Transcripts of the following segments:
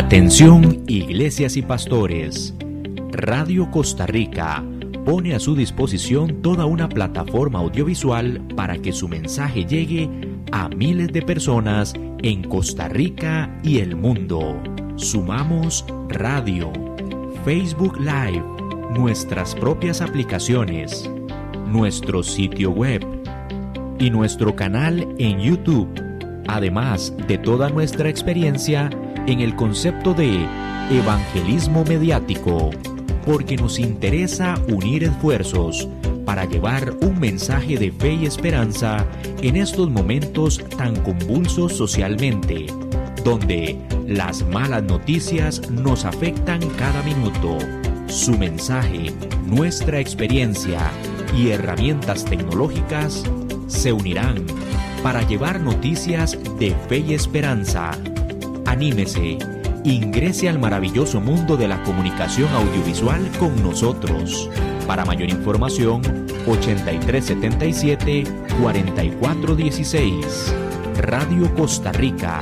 Atención, iglesias y pastores. Radio Costa Rica pone a su disposición toda una plataforma audiovisual para que su mensaje llegue a miles de personas en Costa Rica y el mundo. Sumamos radio, Facebook Live, nuestras propias aplicaciones, nuestro sitio web y nuestro canal en YouTube, además de toda nuestra experiencia en el concepto de evangelismo mediático, porque nos interesa unir esfuerzos para llevar un mensaje de fe y esperanza en estos momentos tan convulsos socialmente, donde las malas noticias nos afectan cada minuto. Su mensaje, nuestra experiencia y herramientas tecnológicas se unirán para llevar noticias de fe y esperanza. Anímese, ingrese al maravilloso mundo de la comunicación audiovisual con nosotros. Para mayor información, 8377-4416. Radio Costa Rica.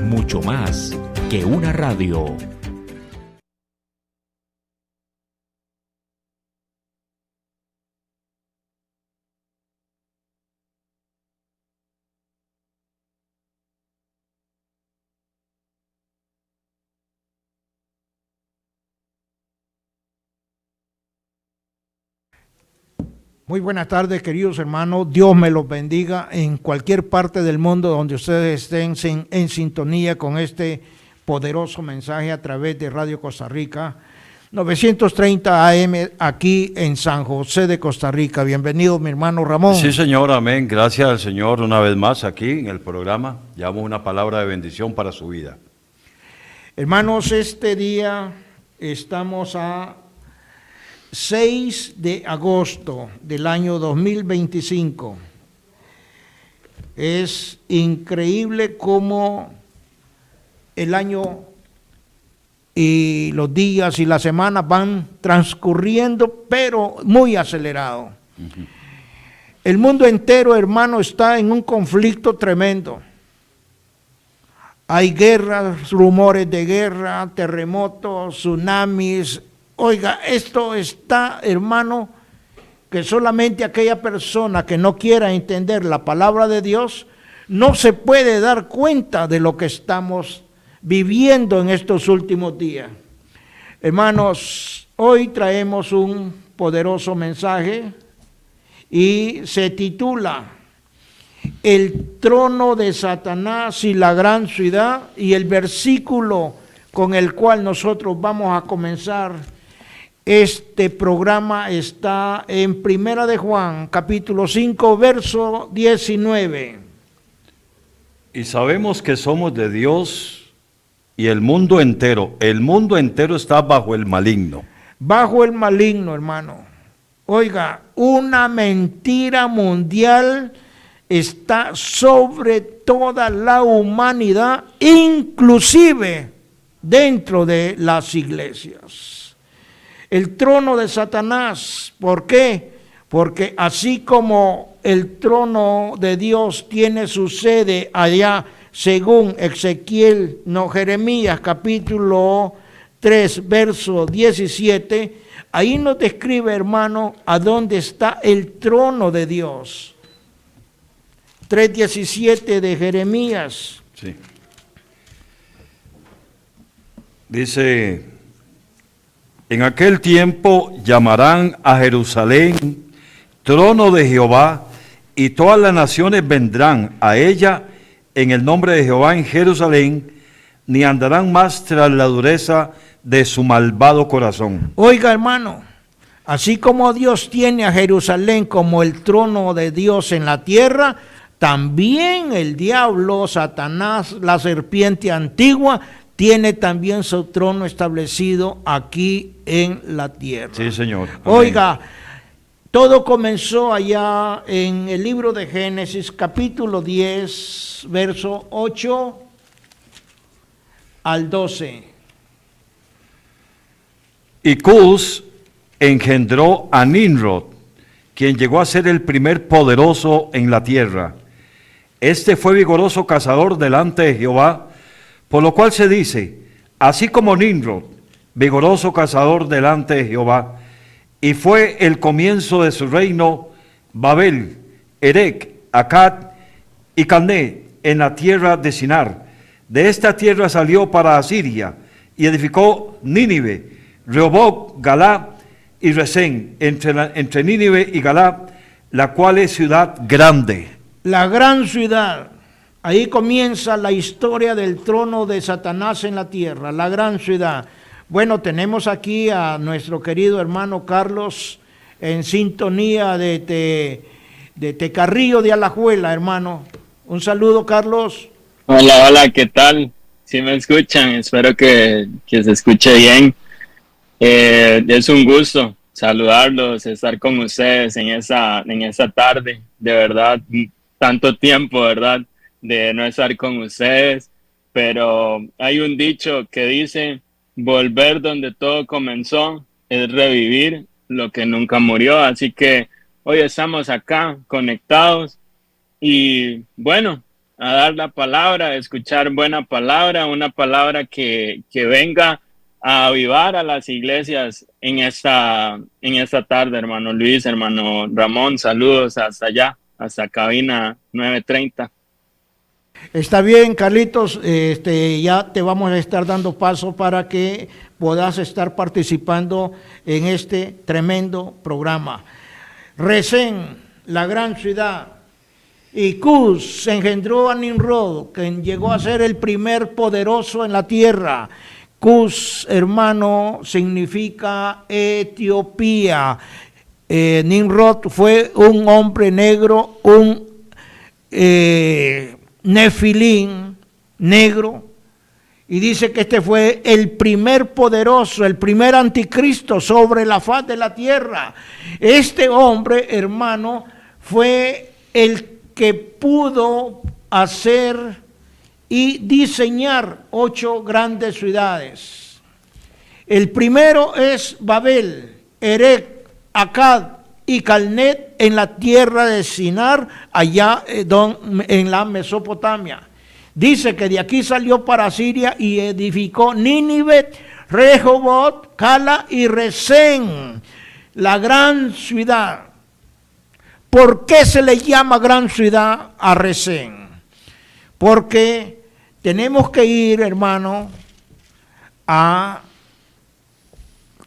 Mucho más que una radio. Muy buenas tardes, queridos hermanos. Dios me los bendiga en cualquier parte del mundo donde ustedes estén en sintonía con este poderoso mensaje a través de Radio Costa Rica, 930 AM aquí en San José de Costa Rica. Bienvenido, mi hermano Ramón. Sí, señor, amén. Gracias al Señor una vez más aquí en el programa. Llevamos una palabra de bendición para su vida. Hermanos, este día estamos a 6 de agosto del año 2025. Es increíble cómo el año y los días y las semanas van transcurriendo, pero muy acelerado. Uh-huh. El mundo entero, hermano, está en un conflicto tremendo. Hay guerras, rumores de guerra, terremotos, tsunamis. Oiga, esto está, hermano, que solamente aquella persona que no quiera entender la palabra de Dios no se puede dar cuenta de lo que estamos viviendo en estos últimos días. Hermanos, hoy traemos un poderoso mensaje y se titula El trono de Satanás y la gran ciudad, y el versículo con el cual nosotros vamos a comenzar este programa está en Primera de Juan, capítulo 5, verso 19. Y sabemos que somos de Dios y el mundo entero está bajo el maligno. Bajo el maligno, hermano. Oiga, una mentira mundial está sobre toda la humanidad, inclusive dentro de las iglesias. El trono de Satanás, ¿por qué? Porque así como el trono de Dios tiene su sede allá, según Jeremías capítulo 3, verso 17, ahí nos describe, hermano, a dónde está el trono de Dios. 3:17 de Jeremías. Sí. Dice: en aquel tiempo llamarán a Jerusalén trono de Jehová, y todas las naciones vendrán a ella en el nombre de Jehová en Jerusalén, ni andarán más tras la dureza de su malvado corazón. Oiga, hermano, así como Dios tiene a Jerusalén como el trono de Dios en la tierra, también el diablo, Satanás, la serpiente antigua, tiene también su trono establecido aquí en la tierra. Sí, Señor. Amén. Oiga, todo comenzó allá en el libro de Génesis, capítulo 10, verso 8 al 12. Y Cus engendró a Nimrod, quien llegó a ser el primer poderoso en la tierra. Este fue vigoroso cazador delante de Jehová, por lo cual se dice: así como Nimrod, vigoroso cazador delante de Jehová, y fue el comienzo de su reino Babel, Erec, Accad y Calné, en la tierra de Sinar. De esta tierra salió para Asiria, y edificó Nínive, Rehoboth, Galá y Resén, entre Nínive y Galá, la cual es ciudad grande. La gran ciudad. Ahí comienza la historia del trono de Satanás en la tierra, la gran ciudad. Bueno, tenemos aquí a nuestro querido hermano Carlos en sintonía de Tecarrillo de Alajuela, hermano. Un saludo, Carlos. Hola, hola, ¿qué tal? Si me escuchan, espero que se escuche bien. Es un gusto saludarlos, estar con ustedes en esa tarde. De verdad, tanto tiempo, ¿verdad?, de no estar con ustedes. Pero hay un dicho que dice: volver donde todo comenzó es revivir lo que nunca murió. Así que hoy estamos acá conectados y bueno, a dar la palabra, a escuchar buena palabra, una palabra que venga a avivar a las iglesias en esta tarde, hermano Luis, hermano Ramón. Saludos hasta allá, hasta cabina 930. Está bien, Carlitos, ya te vamos a estar dando paso para que puedas estar participando en este tremendo programa. Resén, la gran ciudad, y Cus engendró a Nimrod, quien llegó a ser el primer poderoso en la tierra. Cus, hermano, significa Etiopía. Nimrod fue un hombre negro, un Nefilín negro, y dice que este fue el primer poderoso, el primer anticristo sobre la faz de la tierra. Este hombre, hermano, fue el que pudo hacer y diseñar 8 grandes ciudades. El primero es Babel, Erec, Accad y Calnet en la tierra de Sinar, allá en la Mesopotamia. Dice que de aquí salió para Siria y edificó Nínive, Rehoboth, Cala y Resén, la gran ciudad. ¿Por qué se le llama gran ciudad a Resén? Porque tenemos que ir, hermano, a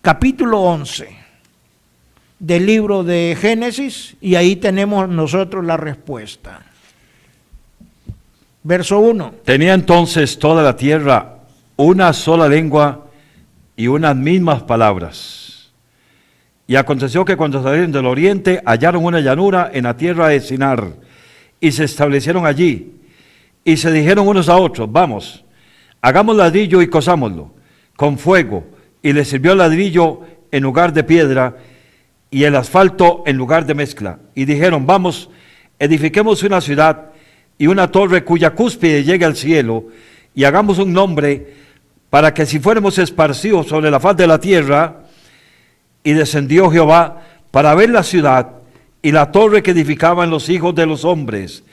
capítulo 11 del libro de Génesis, y ahí tenemos nosotros la respuesta. Verso 1. Tenía entonces toda la tierra una sola lengua y unas mismas palabras. Y aconteció que cuando salieron del oriente hallaron una llanura en la tierra de Sinar y se establecieron allí. Y se dijeron unos a otros: vamos, hagamos ladrillo y cosámoslo con fuego. Y les sirvió el ladrillo en lugar de piedra y el asfalto en lugar de mezcla. Y dijeron: vamos, edifiquemos una ciudad y una torre cuya cúspide llegue al cielo, y hagamos un nombre para que si fuéramos esparcidos sobre la faz de la tierra. Y descendió Jehová para ver la ciudad y la torre que edificaban los hijos de los hombres.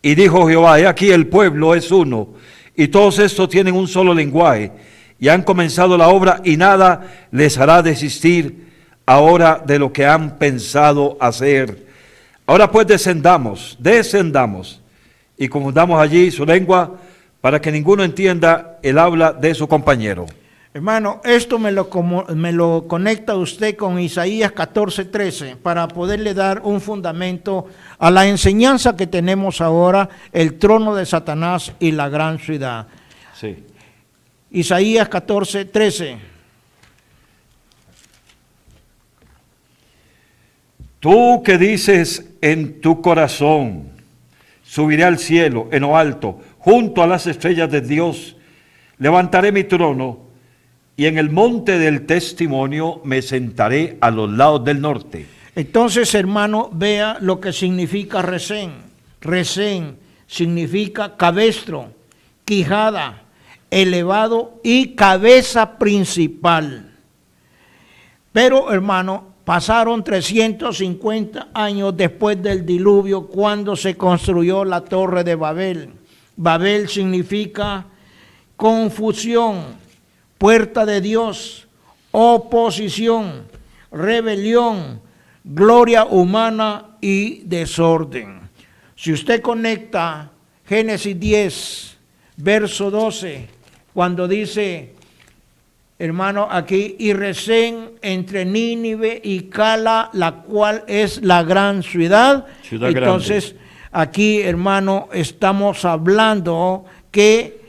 Y dijo Jehová: he aquí el pueblo es uno, y todos estos tienen un solo lenguaje, y han comenzado la obra, y nada les hará desistir ahora de lo que han pensado hacer. Ahora pues descendamos, y confundamos allí su lengua, para que ninguno entienda el habla de su compañero. Hermano, esto me lo conecta usted con Isaías 14:13 para poderle dar un fundamento a la enseñanza que tenemos ahora, el trono de Satanás y la gran ciudad. Sí. Isaías 14:13. Tú que dices en tu corazón: subiré al cielo, en lo alto, junto a las estrellas de Dios, levantaré mi trono, y en el monte del testimonio me sentaré a los lados del norte. Entonces, hermano, vea lo que significa Resén. Resén significa cabestro, quijada, elevado y cabeza principal. Pero, hermano, pasaron 350 años después del diluvio cuando se construyó la torre de Babel. Babel significa confusión, puerta de Dios, oposición, rebelión, gloria humana y desorden. Si usted conecta Génesis 10, verso 12, cuando dice, hermano, aquí, y Resén entre Nínive y Cala, la cual es la gran ciudad. Entonces, aquí, hermano, estamos hablando que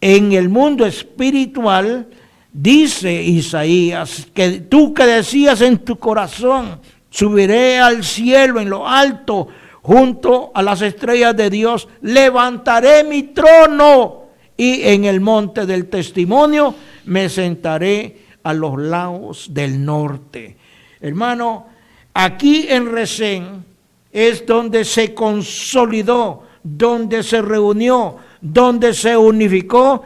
en el mundo espiritual, dice Isaías, que tú que decías en tu corazón, subiré al cielo en lo alto, junto a las estrellas de Dios, levantaré mi trono y en el monte del testimonio me sentaré a los lados del norte. Hermano, aquí en Resén es donde se consolidó, donde se reunió, donde se unificó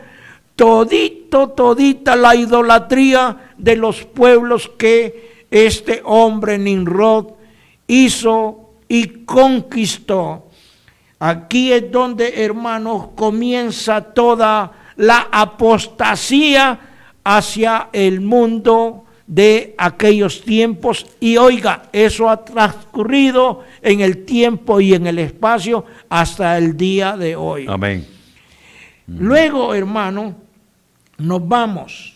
todita la idolatría de los pueblos que este hombre Nimrod hizo y conquistó. Aquí es donde, hermanos, comienza toda la apostasía hacia el mundo de aquellos tiempos. Y oiga, eso ha transcurrido en el tiempo y en el espacio hasta el día de hoy. Amén. Luego, hermano, nos vamos,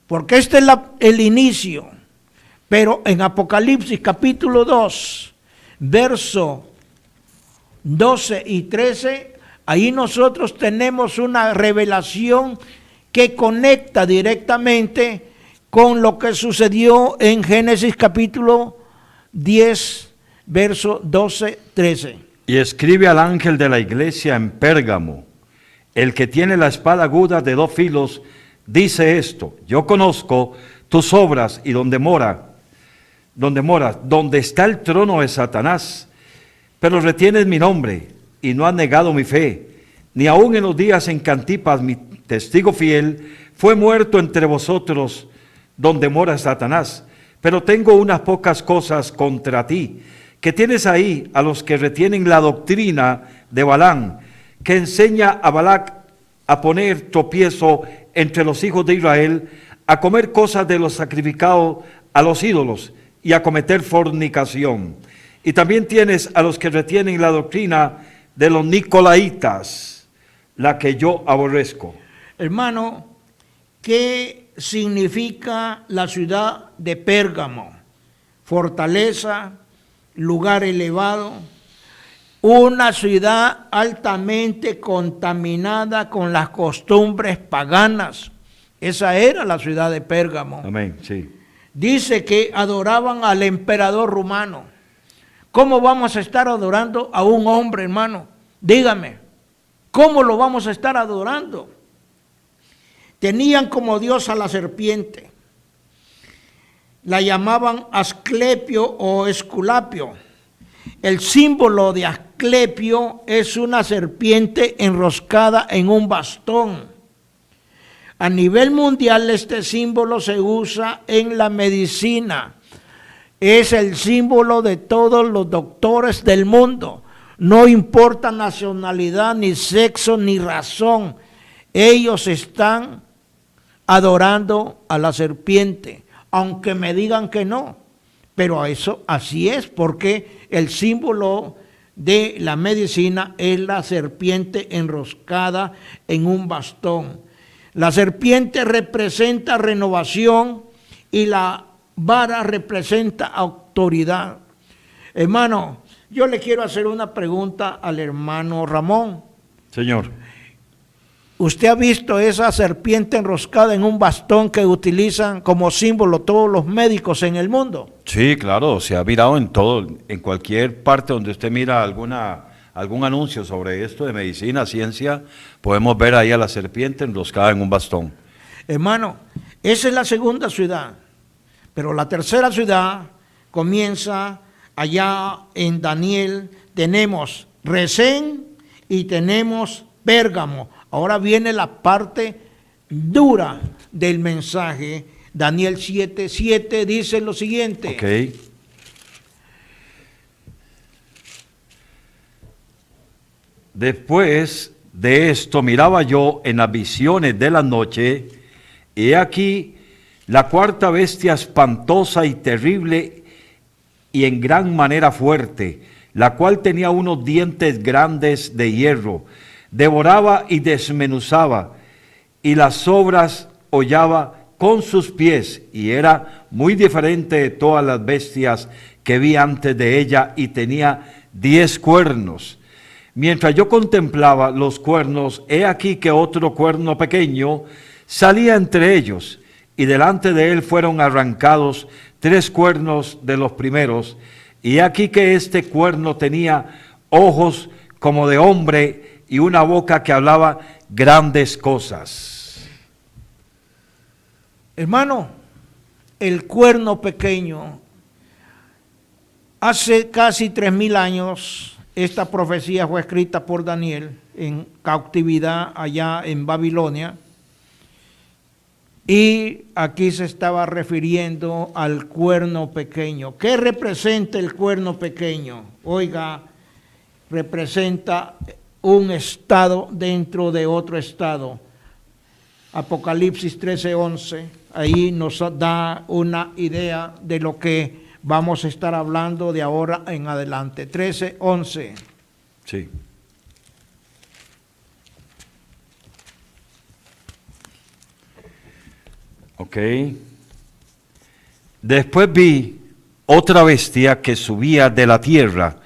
porque este es el inicio, pero en Apocalipsis capítulo 2, verso 12 y 13, ahí nosotros tenemos una revelación que conecta directamente con lo que sucedió en Génesis capítulo 10, verso 12, 13. Y escribe al ángel de la iglesia en Pérgamo, el que tiene la espada aguda de 2 filos, dice esto: yo conozco tus obras y donde moras, donde está el trono de Satanás, pero retienes mi nombre y no has negado mi fe, ni aun en los días en que Antipas, mi testigo fiel, fue muerto entre vosotros, donde mora Satanás. Pero tengo unas pocas cosas contra ti, que tienes ahí a los que retienen la doctrina de Balaam, que enseña a Balac a poner tropiezo entre los hijos de Israel, a comer cosas de los sacrificados a los ídolos y a cometer fornicación. Y también tienes a los que retienen la doctrina de los nicolaitas, la que yo aborrezco. Hermano, ¿qué significa la ciudad de Pérgamo? Fortaleza, lugar elevado, una ciudad altamente contaminada con las costumbres paganas. Esa era la ciudad de Pérgamo. Amén, sí. Dice que adoraban al emperador romano. ¿Cómo vamos a estar adorando a un hombre, hermano? Dígame, ¿cómo lo vamos a estar adorando? Tenían como dios a la serpiente. La llamaban Asclepio o Esculapio. El símbolo de Asclepio es una serpiente enroscada en un bastón. A nivel mundial este símbolo se usa en la medicina. Es el símbolo de todos los doctores del mundo. No importa nacionalidad, ni sexo, ni razón. Ellos están adorando a la serpiente, aunque me digan que no. Pero eso así es, porque el símbolo de la medicina es la serpiente enroscada en un bastón. La serpiente representa renovación y la vara representa autoridad. Hermano, yo le quiero hacer una pregunta al hermano Ramón. Señor. ¿Usted ha visto esa serpiente enroscada en un bastón que utilizan como símbolo todos los médicos en el mundo? Sí, claro, se ha mirado en todo, en cualquier parte donde usted mira algún anuncio sobre esto de medicina, ciencia, podemos ver ahí a la serpiente enroscada en un bastón. Hermano, esa es la segunda ciudad, pero la tercera ciudad comienza allá en Daniel. Tenemos Resén y tenemos Pérgamo. Ahora viene la parte dura del mensaje. Daniel 7:7 dice lo siguiente. Okay. Después de esto miraba yo en las visiones de la noche, He aquí la cuarta bestia espantosa y terrible y en gran manera fuerte, la cual tenía unos dientes grandes de hierro, devoraba y desmenuzaba, y las sobras hollaba con sus pies, y era muy diferente de todas las bestias que vi antes de ella, y tenía 10 cuernos. Mientras yo contemplaba los cuernos, he aquí que otro cuerno pequeño salía entre ellos, y delante de él fueron arrancados 3 cuernos de los primeros, y he aquí que este cuerno tenía ojos como de hombre y una boca que hablaba grandes cosas. Hermano, el cuerno pequeño, hace casi 3000 años, esta profecía fue escrita por Daniel en cautividad allá en Babilonia, y aquí se estaba refiriendo al cuerno pequeño. ¿Qué representa el cuerno pequeño? Oiga, representa un estado dentro de otro estado. Apocalipsis 13:11, ahí nos da una idea de lo que vamos a estar hablando de ahora en adelante. 13:11. Sí. Ok. Después vi otra bestia que subía de la tierra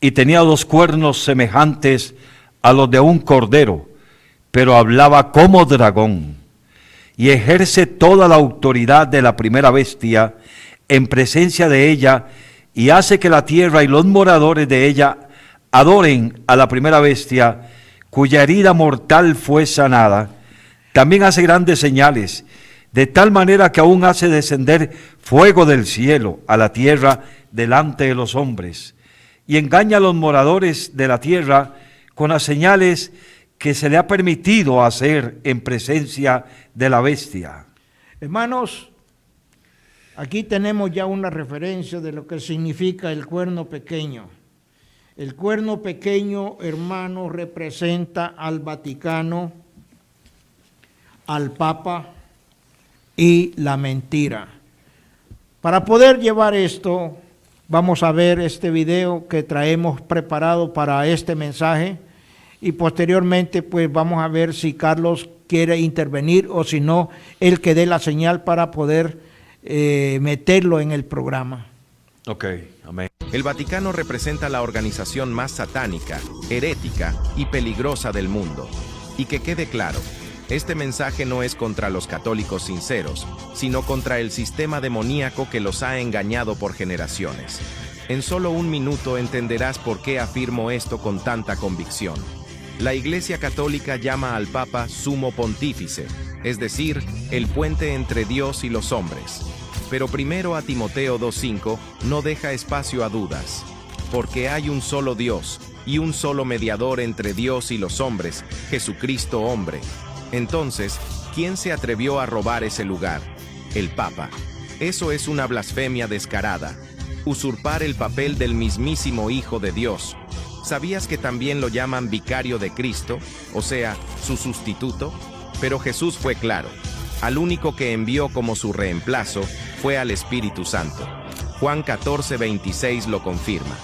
y tenía 2 cuernos semejantes a los de un cordero, pero hablaba como dragón, y ejerce toda la autoridad de la primera bestia en presencia de ella, y hace que la tierra y los moradores de ella adoren a la primera bestia, cuya herida mortal fue sanada. También hace grandes señales, de tal manera que aún hace descender fuego del cielo a la tierra delante de los hombres, y engaña a los moradores de la tierra con las señales que se le ha permitido hacer en presencia de la bestia. Hermanos, aquí tenemos ya una referencia de lo que significa el cuerno pequeño. El cuerno pequeño, hermano, representa al Vaticano, al Papa y la mentira. Para poder llevar esto, vamos a ver este video que traemos preparado para este mensaje, y posteriormente pues vamos a ver si Carlos quiere intervenir o si no, él que dé la señal para poder meterlo en el programa. Ok, amén. El Vaticano representa la organización más satánica, herética y peligrosa del mundo. Y que quede claro, este mensaje no es contra los católicos sinceros, sino contra el sistema demoníaco que los ha engañado por generaciones. En solo un minuto entenderás por qué afirmo esto con tanta convicción. La Iglesia Católica llama al Papa Sumo Pontífice, es decir, el puente entre Dios y los hombres. Pero primero a Timoteo 2:5 no deja espacio a dudas, porque hay un solo Dios y un solo mediador entre Dios y los hombres, Jesucristo hombre. Entonces, ¿quién se atrevió a robar ese lugar? El Papa. Eso es una blasfemia descarada. Usurpar el papel del mismísimo Hijo de Dios. ¿Sabías que también lo llaman vicario de Cristo, o sea, su sustituto? Pero Jesús fue claro. Al único que envió como su reemplazo fue al Espíritu Santo. Juan 14:26 lo confirma.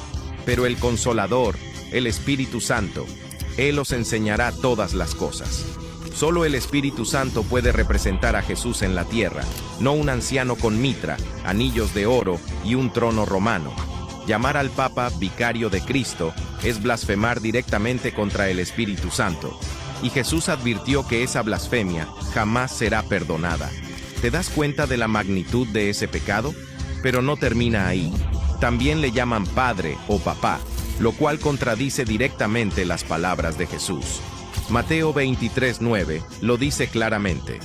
Pero el Consolador, el Espíritu Santo, Él os enseñará todas las cosas. Solo el Espíritu Santo puede representar a Jesús en la tierra, no un anciano con mitra, anillos de oro y un trono romano. Llamar al Papa vicario de Cristo es blasfemar directamente contra el Espíritu Santo. Y Jesús advirtió que esa blasfemia jamás será perdonada. ¿Te das cuenta de la magnitud de ese pecado? Pero no termina ahí. También le llaman Padre o Papá, lo cual contradice directamente las palabras de Jesús. Mateo 23:9 lo dice claramente.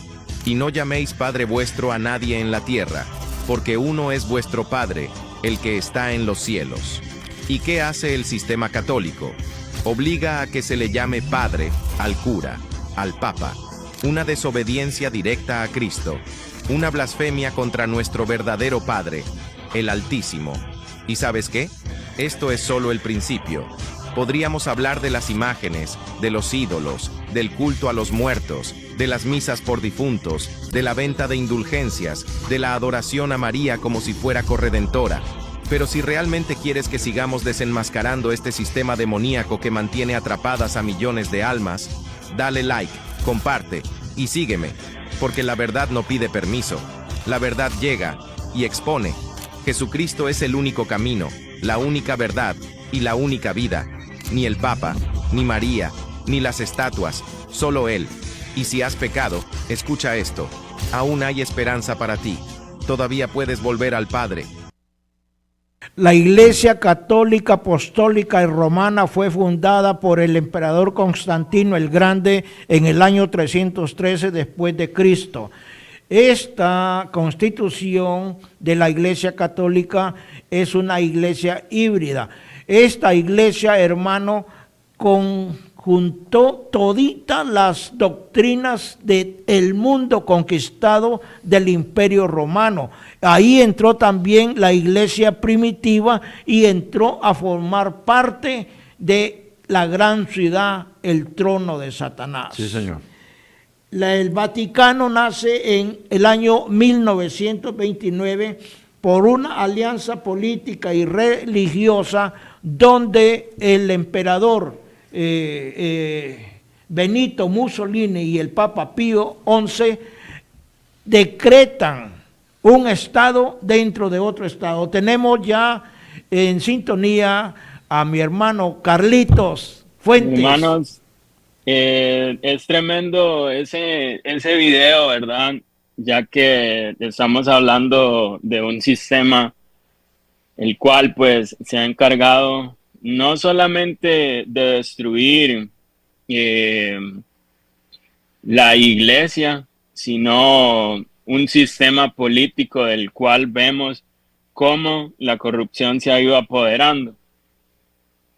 Y no llaméis Padre vuestro a nadie en la tierra, porque uno es vuestro Padre, el que está en los cielos. ¿Y qué hace el sistema católico? Obliga a que se le llame Padre al cura, al Papa. Una desobediencia directa a Cristo, una blasfemia contra nuestro verdadero Padre, el Altísimo. ¿Y sabes qué? Esto es solo el principio, Podríamos hablar de las imágenes, de los ídolos, del culto a los muertos, de las misas por difuntos, de la venta de indulgencias, de la adoración a María como si fuera corredentora. Pero si realmente quieres que sigamos desenmascarando este sistema demoníaco que mantiene atrapadas a millones de almas, dale like, comparte y sígueme, porque la verdad no pide permiso. La verdad llega y expone. Jesucristo es el único camino, la única verdad y la única vida. Ni el Papa, ni María, ni las estatuas, solo Él. Y si has pecado, escucha esto. Aún hay esperanza para ti. Todavía puedes volver al Padre. La Iglesia Católica, Apostólica y Romana fue fundada por el emperador Constantino el Grande en el año 313 después de Cristo. Esta constitución de la Iglesia Católica es una iglesia híbrida. Esta iglesia, hermano, conjuntó toditas las doctrinas del mundo conquistado del Imperio Romano. Ahí entró también la iglesia primitiva y entró a formar parte de la gran ciudad, el trono de Satanás. Sí, señor. El Vaticano nace en el año 1929 por una alianza política y religiosa donde el emperador Benito Mussolini y el Papa Pío XI decretan un estado dentro de otro estado. Tenemos ya en sintonía a mi hermano Carlitos Fuentes. Hermanos, es tremendo ese video, ¿verdad? Ya que estamos hablando de un sistema el cual pues se ha encargado no solamente de destruir la iglesia, sino un sistema político del cual vemos cómo la corrupción se ha ido apoderando.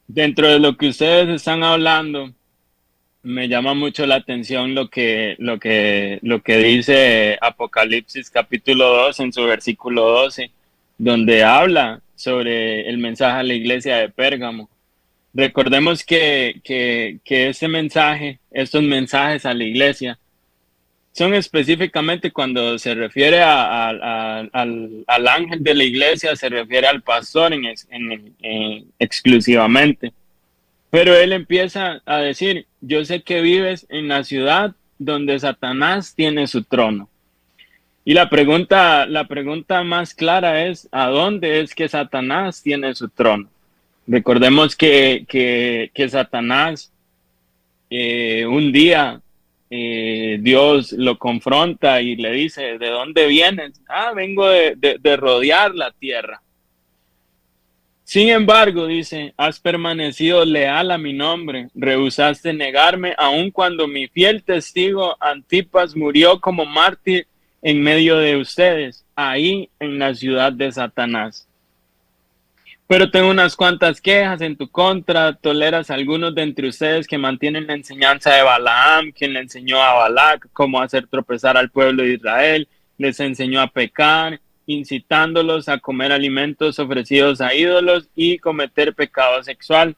Dentro de lo que ustedes están hablando, me llama mucho la atención lo que dice Apocalipsis capítulo 2 en su versículo 12, donde habla sobre el mensaje a la iglesia de Pérgamo. Recordemos que estos mensajes a la iglesia, son específicamente cuando se refiere al ángel de la iglesia, se refiere al pastor exclusivamente. Pero él empieza a decir, yo sé que vives en la ciudad donde Satanás tiene su trono. Y la pregunta más clara es, ¿a dónde es que Satanás tiene su trono? Recordemos que Satanás, un día, Dios lo confronta y le dice, ¿de dónde vienes? Vengo de rodear la tierra. Sin embargo, dice, has permanecido leal a mi nombre, rehusaste negarme, aun cuando mi fiel testigo Antipas murió como mártir en medio de ustedes, ahí en la ciudad de Satanás. Pero tengo unas cuantas quejas en tu contra, toleras a algunos de entre ustedes que mantienen la enseñanza de Balaam, quien le enseñó a Balac cómo hacer tropezar al pueblo de Israel, les enseñó a pecar, incitándolos a comer alimentos ofrecidos a ídolos y cometer pecado sexual.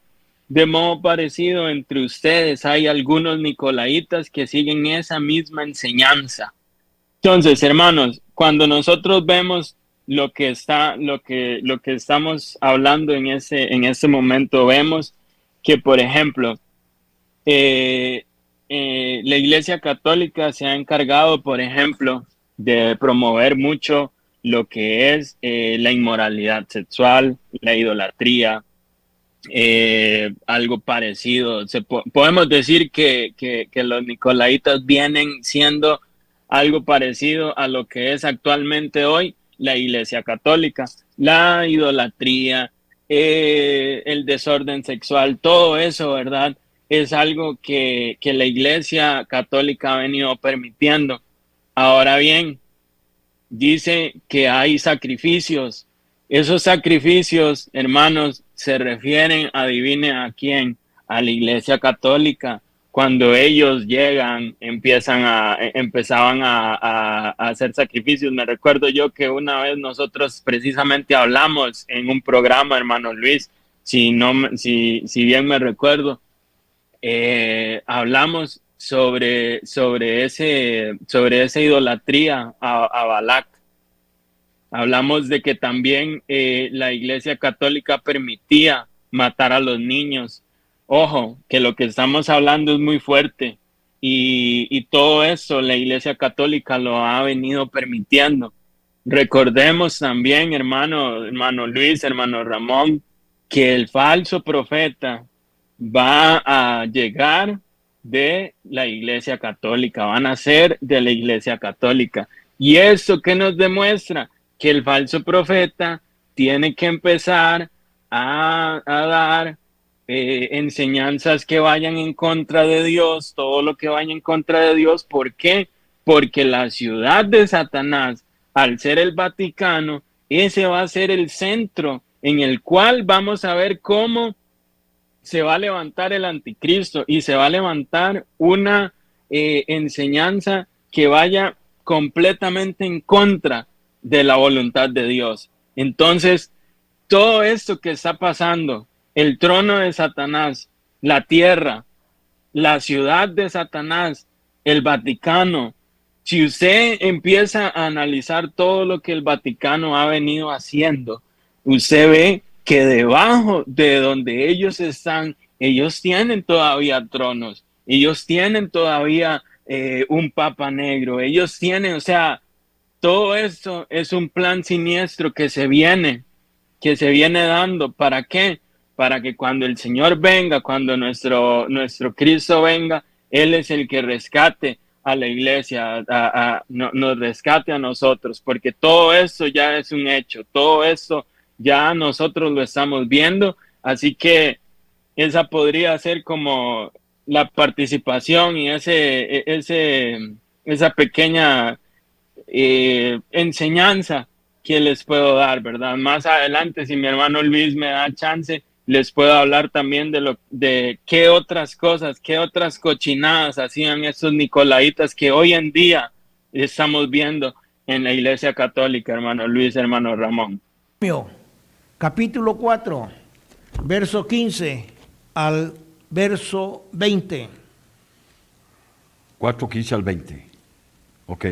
De modo parecido, entre ustedes hay algunos nicolaitas que siguen esa misma enseñanza. Entonces, hermanos, cuando nosotros vemos lo que estamos hablando en ese momento, vemos que, por ejemplo, la Iglesia Católica se ha encargado, por ejemplo, de promover mucho lo que es la inmoralidad sexual, la idolatría, algo parecido. Podemos decir que los nicolaitas vienen siendo algo parecido a lo que es actualmente hoy la Iglesia Católica, la idolatría, el desorden sexual, todo eso, ¿verdad? Es algo que la Iglesia Católica ha venido permitiendo. Ahora bien, dice que hay sacrificios. Esos sacrificios, hermanos, se refieren, adivinen a quién, a la Iglesia Católica. Cuando ellos llegan, empezaban a hacer sacrificios. Me recuerdo yo que una vez nosotros precisamente hablamos en un programa, hermano Luis, si bien me recuerdo, hablamos sobre esa idolatría a Balac. Hablamos de que también la Iglesia Católica permitía matar a los niños. Ojo, que lo que estamos hablando es muy fuerte y todo eso la Iglesia Católica lo ha venido permitiendo. Recordemos también, hermano Luis, hermano Ramón, que el falso profeta va a llegar de la Iglesia Católica, van a ser de la Iglesia Católica. ¿Y eso qué nos demuestra? Que el falso profeta tiene que empezar a dar enseñanzas que vayan en contra de Dios, todo lo que vaya en contra de Dios. ¿Por qué? Porque la ciudad de Satanás, al ser el Vaticano, ese va a ser el centro en el cual vamos a ver cómo se va a levantar el anticristo y se va a levantar una enseñanza que vaya completamente en contra de la voluntad de Dios. Entonces, todo esto que está pasando, el trono de Satanás, la tierra, la ciudad de Satanás, el Vaticano, si usted empieza a analizar todo lo que el Vaticano ha venido haciendo, usted ve que debajo de donde ellos están, ellos tienen todavía tronos, ellos tienen todavía un papa negro, ellos tienen, o sea, todo esto es un plan siniestro que se viene dando. ¿Para qué? Para que cuando el Señor venga, cuando nuestro Cristo venga, Él es el que rescate a la iglesia, nos rescate a nosotros, porque todo esto ya es un hecho, todo esto ya nosotros lo estamos viendo, así que esa podría ser como la participación y esa pequeña enseñanza que les puedo dar, ¿verdad? Más adelante, si mi hermano Luis me da chance, les puedo hablar también de qué otras cosas, qué otras cochinadas hacían esos nicolaitas que hoy en día estamos viendo en la Iglesia Católica, hermano Luis, hermano Ramón. Capítulo 4, verso 15 al verso 20. 4, 15 al 20. Ok.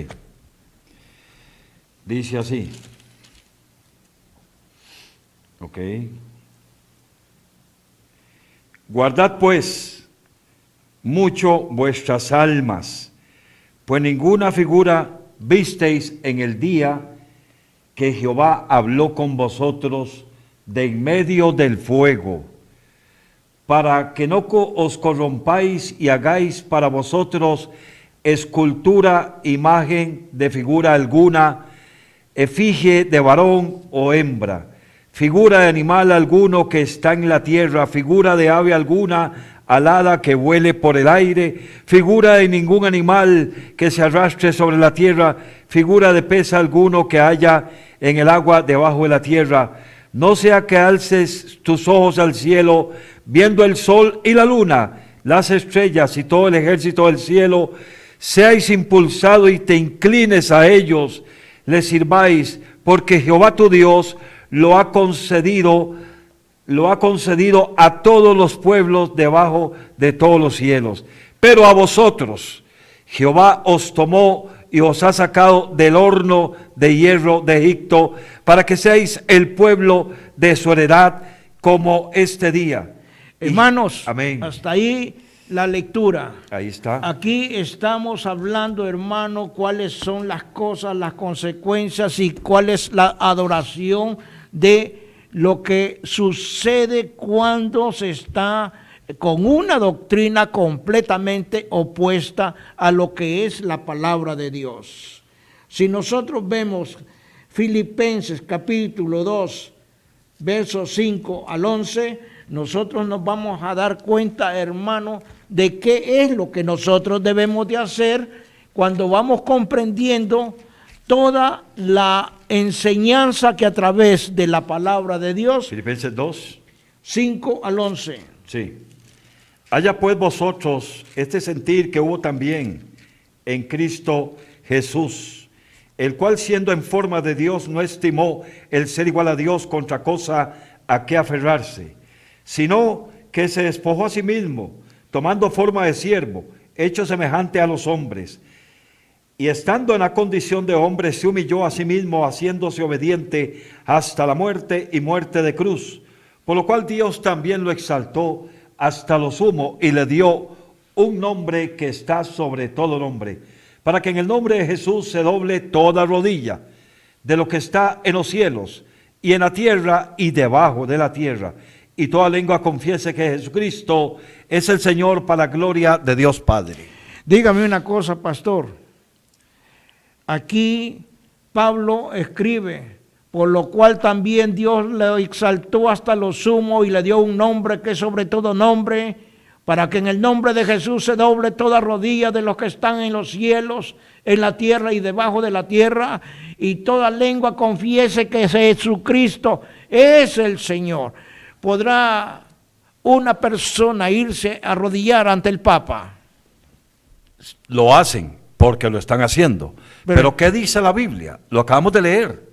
Dice así. Ok. Guardad pues mucho vuestras almas, pues ninguna figura visteis en el día que Jehová habló con vosotros de en medio del fuego, para que no os corrompáis y hagáis para vosotros escultura, imagen de figura alguna, efigie de varón o hembra, figura de animal alguno que está en la tierra, figura de ave alguna alada que vuele por el aire, figura de ningún animal que se arrastre sobre la tierra, figura de pez alguno que haya en el agua debajo de la tierra. No sea que alces tus ojos al cielo, viendo el sol y la luna, las estrellas y todo el ejército del cielo, seáis impulsados y te inclines a ellos, les sirváis, porque Jehová tu Dios lo ha concedido a todos los pueblos debajo de todos los cielos. Pero a vosotros Jehová os tomó y os ha sacado del horno de hierro de Egipto, para que seáis el pueblo de su heredad como este día. Hermanos, amén. Hasta ahí la lectura. Ahí está. Aquí estamos hablando, hermano, cuáles son las cosas, las consecuencias y cuál es la adoración de lo que sucede cuando se está con una doctrina completamente opuesta a lo que es la palabra de Dios. Si nosotros vemos Filipenses capítulo 2, versos 5 al 11, nosotros nos vamos a dar cuenta, hermano, de qué es lo que nosotros debemos de hacer cuando vamos comprendiendo toda la enseñanza que a través de la palabra de Dios. Filipenses 2. 5 al 11. Sí. Haya pues vosotros este sentir que hubo también en Cristo Jesús, el cual siendo en forma de Dios no estimó el ser igual a Dios contra cosa a que aferrarse, sino que se despojó a sí mismo, tomando forma de siervo, hecho semejante a los hombres. Y estando en la condición de hombre, se humilló a sí mismo, haciéndose obediente hasta la muerte y muerte de cruz. Por lo cual Dios también lo exaltó hasta lo sumo y le dio un nombre que está sobre todo nombre, para que en el nombre de Jesús se doble toda rodilla de lo que está en los cielos y en la tierra y debajo de la tierra, y toda lengua confiese que Jesucristo es el Señor, para gloria de Dios Padre. Dígame una cosa, pastor. Aquí Pablo escribe, por lo cual también Dios le exaltó hasta lo sumo y le dio un nombre que es sobre todo nombre, para que en el nombre de Jesús se doble toda rodilla de los que están en los cielos, en la tierra y debajo de la tierra, y toda lengua confiese que Jesucristo es el Señor. ¿Podrá una persona irse a arrodillar ante el Papa? Lo hacen porque lo están haciendo. Pero ¿qué dice la Biblia? Lo acabamos de leer.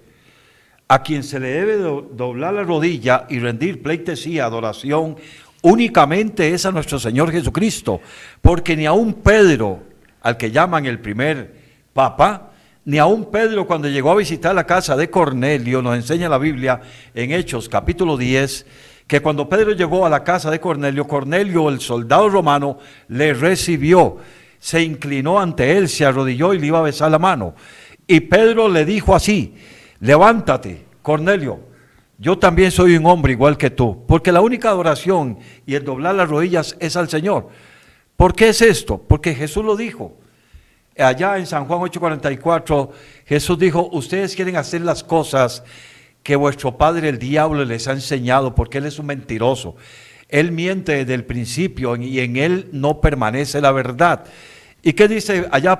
A quien se le debe doblar la rodilla y rendir pleitesía, adoración, únicamente es a nuestro Señor Jesucristo, porque ni aun Pedro, al que llaman el primer Papa, ni aun Pedro cuando llegó a visitar la casa de Cornelio, nos enseña la Biblia en Hechos capítulo 10, que cuando Pedro llegó a la casa de Cornelio, Cornelio, el soldado romano, le recibió, se inclinó ante él, se arrodilló y le iba a besar la mano. Y Pedro le dijo así: levántate, Cornelio, yo también soy un hombre igual que tú, porque la única adoración y el doblar las rodillas es al Señor. ¿Por qué es esto? Porque Jesús lo dijo. Allá en San Juan 8:44, Jesús dijo: ustedes quieren hacer las cosas que vuestro padre el diablo les ha enseñado, porque él es un mentiroso. Él miente desde el principio y en él no permanece la verdad. ¿Y qué dice allá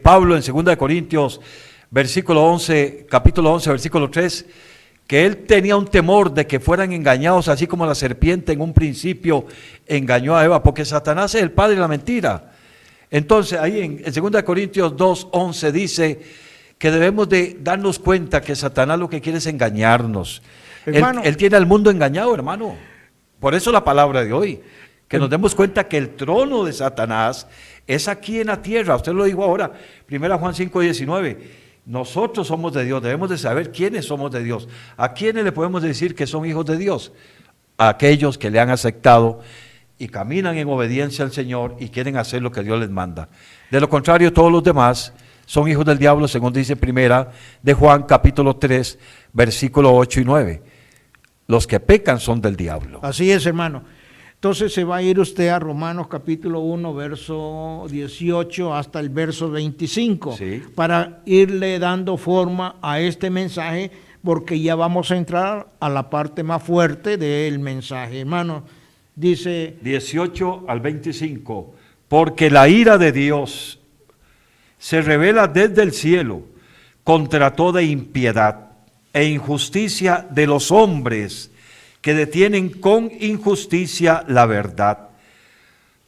Pablo en 2 Corintios versículo 11, capítulo 11, versículo 3? Que él tenía un temor de que fueran engañados, así como la serpiente en un principio engañó a Eva, porque Satanás es el padre de la mentira. Entonces ahí en 2 Corintios 2, 11 dice que debemos de darnos cuenta que Satanás lo que quiere es engañarnos. Él tiene al mundo engañado, hermano. Por eso la palabra de hoy, que nos demos cuenta que el trono de Satanás es aquí en la tierra. Usted lo dijo ahora, 1 Juan 5:19. Nosotros somos de Dios, debemos de saber quiénes somos de Dios. ¿A quiénes le podemos decir que son hijos de Dios? A aquellos que le han aceptado y caminan en obediencia al Señor y quieren hacer lo que Dios les manda. De lo contrario, todos los demás son hijos del diablo, según dice 1 de Juan capítulo 3, versículo 8 y 9. Los que pecan son del diablo. Así es, hermano. Entonces se va a ir usted a Romanos capítulo 1, verso 18 hasta el verso 25, sí, para irle dando forma a este mensaje, porque ya vamos a entrar a la parte más fuerte del mensaje. Hermano, dice 18 al 25, porque la ira de Dios se revela desde el cielo contra toda impiedad e injusticia de los hombres que detienen con injusticia la verdad.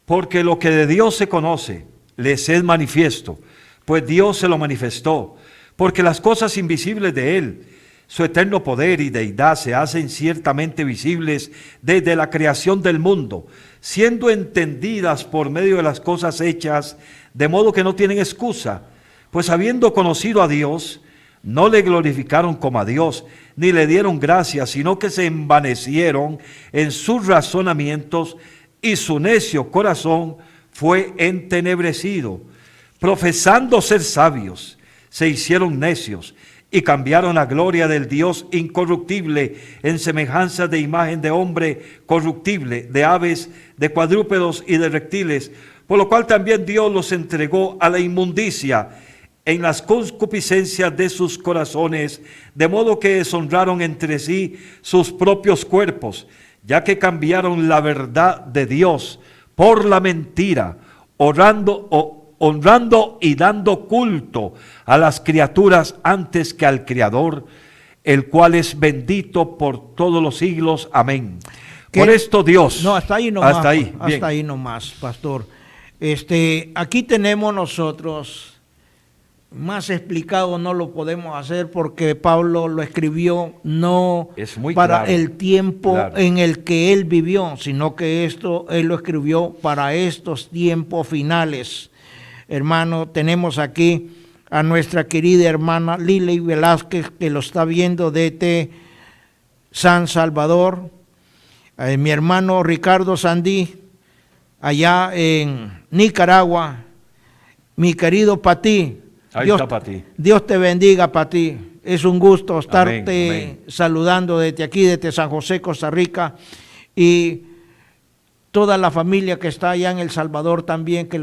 Porque lo que de Dios se conoce les es manifiesto, pues Dios se lo manifestó, porque las cosas invisibles de Él, su eterno poder y deidad, se hacen ciertamente visibles desde la creación del mundo, siendo entendidas por medio de las cosas hechas, de modo que no tienen excusa, pues habiendo conocido a Dios, no le glorificaron como a Dios, ni le dieron gracias, sino que se envanecieron en sus razonamientos, y su necio corazón fue entenebrecido. Profesando ser sabios, se hicieron necios, y cambiaron la gloria del Dios incorruptible en semejanza de imagen de hombre corruptible, de aves, de cuadrúpedos y de reptiles, por lo cual también Dios los entregó a la inmundicia en las concupiscencias de sus corazones, de modo que deshonraron entre sí sus propios cuerpos, ya que cambiaron la verdad de Dios por la mentira, honrando y dando culto a las criaturas antes que al Creador, el cual es bendito por todos los siglos. Amén. Por esto Dios. No, hasta ahí nomás. Hasta ahí nomás, pastor. Aquí tenemos nosotros más explicado no lo podemos hacer porque Pablo lo escribió no Es muy para claro, el tiempo claro. en el que él vivió, sino que esto él lo escribió para estos tiempos finales. Hermano, tenemos aquí a nuestra querida hermana Lili Velázquez, que lo está viendo desde San Salvador, mi hermano Ricardo Sandí, allá en Nicaragua, mi querido Patí. Ahí está Patí. Dios te bendiga, Patí. Es un gusto estarte Amén. saludando desde aquí, desde San José, Costa Rica, y toda la familia que está allá en El Salvador también, que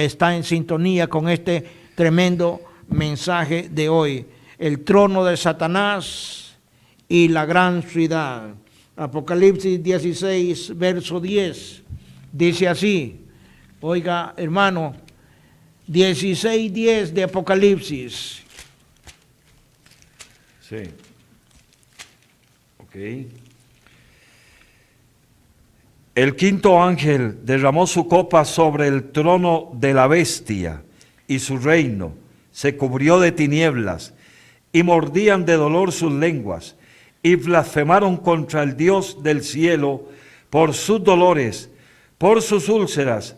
está en sintonía con este tremendo mensaje de hoy. El trono de Satanás y la gran ciudad. Apocalipsis 16, verso 10, dice así, oiga, hermano, 16:10 de Apocalipsis. Sí. Ok. El quinto ángel derramó su copa sobre el trono de la bestia y su reino se cubrió de tinieblas y mordían de dolor sus lenguas y blasfemaron contra el Dios del cielo por sus dolores, por sus úlceras,